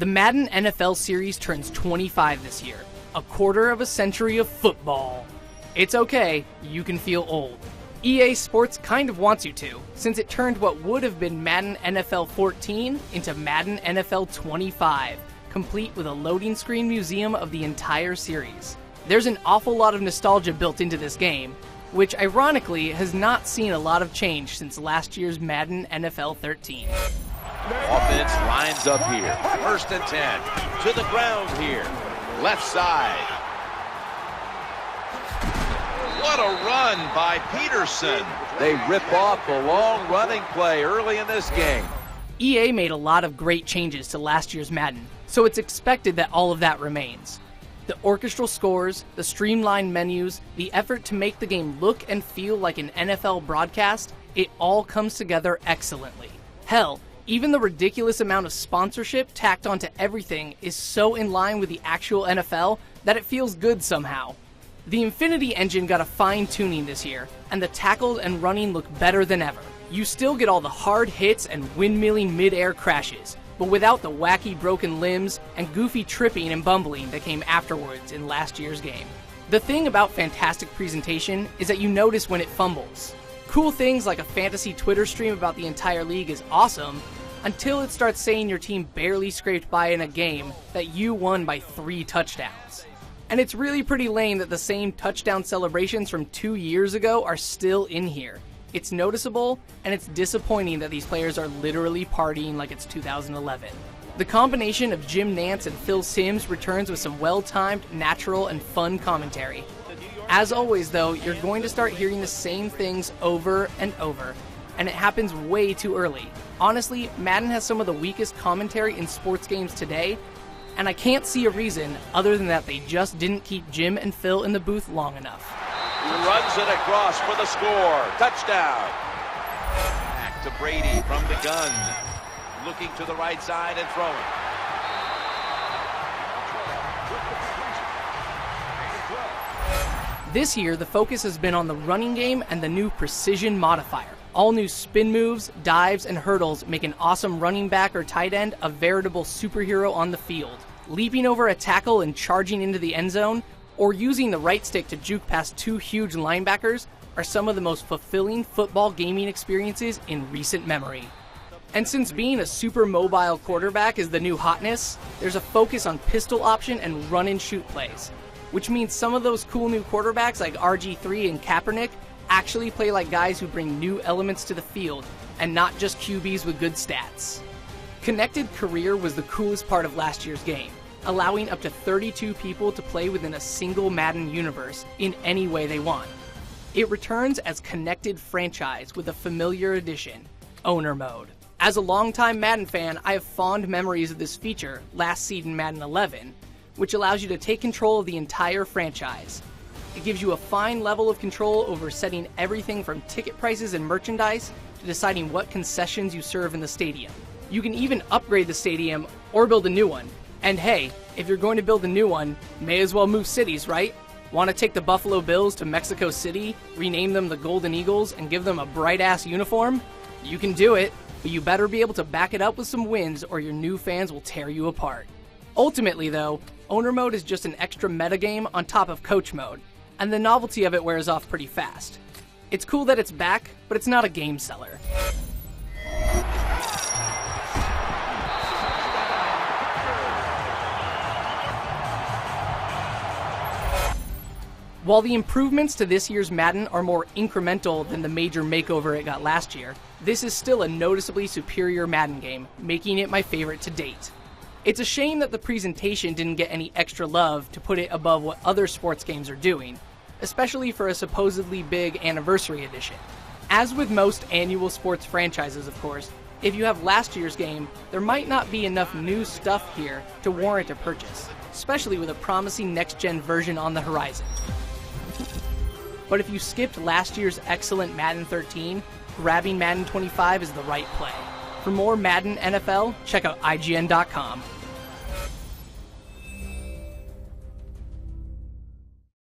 The Madden NFL series turns 25 this year, a quarter of a century of football. It's okay, you can feel old. EA Sports kind of wants you to, since it turned what would have been Madden NFL 14 into Madden NFL 25, complete with a loading screen museum of the entire series. There's an awful lot of nostalgia built into this game, which ironically has not seen a lot of change since last year's Madden NFL 13. Offense lines up here. 1st and 10. To the ground here. Left side. What a run by Peterson. They rip off the long running play early in this game. EA made a lot of great changes to last year's Madden, so it's expected that all of that remains. The orchestral scores, the streamlined menus, the effort to make the game look and feel like an NFL broadcast, it all comes together excellently. Hell, even the ridiculous amount of sponsorship tacked onto everything is so in line with the actual NFL that it feels good somehow. The Infinity engine got a fine tuning this year, and the tackles and running look better than ever. You still get all the hard hits and windmilling mid-air crashes, but without the wacky broken limbs and goofy tripping and bumbling that came afterwards in last year's game. The thing about fantastic presentation is that you notice when it fumbles. Cool things like a fantasy Twitter stream about the entire league is awesome, until it starts saying your team barely scraped by in a game that you won by 3 touchdowns. And it's really pretty lame that the same touchdown celebrations from 2 years ago are still in here. It's noticeable, and it's disappointing that these players are literally partying like it's 2011. The combination of Jim Nantz and Phil Simms returns with some well-timed, natural, and fun commentary. As always though, you're going to start hearing the same things over and over, and it happens way too early. Honestly, Madden has some of the weakest commentary in sports games today, and I can't see a reason other than that they just didn't keep Jim and Phil in the booth long enough. He runs it across for the score. Touchdown. Back to Brady from the gun. Looking to the right side and throwing. This year, the focus has been on the running game and the new precision modifier. All new spin moves, dives, and hurdles make an awesome running back or tight end a veritable superhero on the field. Leaping over a tackle and charging into the end zone, or using the right stick to juke past 2 huge linebackers, are some of the most fulfilling football gaming experiences in recent memory. And since being a super mobile quarterback is the new hotness, there's a focus on pistol option and run and shoot plays, which means some of those cool new quarterbacks like RG3 and Kaepernick actually play like guys who bring new elements to the field and not just QBs with good stats. Connected Career was the coolest part of last year's game, allowing up to 32 people to play within a single Madden universe in any way they want. It returns as Connected Franchise with a familiar addition, Owner Mode. As a longtime Madden fan, I have fond memories of this feature last seen in Madden 11, which allows you to take control of the entire franchise. It gives you a fine level of control over setting everything from ticket prices and merchandise to deciding what concessions you serve in the stadium. You can even upgrade the stadium or build a new one. And hey, if you're going to build a new one, may as well move cities, right? Want to take the Buffalo Bills to Mexico City, rename them the Golden Eagles, and give them a bright-ass uniform? You can do it, but you better be able to back it up with some wins or your new fans will tear you apart. Ultimately though, Owner Mode is just an extra metagame on top of Coach Mode, and the novelty of it wears off pretty fast. It's cool that it's back, but it's not a game seller. While the improvements to this year's Madden are more incremental than the major makeover it got last year, this is still a noticeably superior Madden game, making it my favorite to date. It's a shame that the presentation didn't get any extra love to put it above what other sports games are doing, especially for a supposedly big anniversary edition. As with most annual sports franchises, of course, if you have last year's game, there might not be enough new stuff here to warrant a purchase, especially with a promising next-gen version on the horizon. But if you skipped last year's excellent Madden 13, grabbing Madden 25 is the right play. For more Madden NFL, check out IGN.com.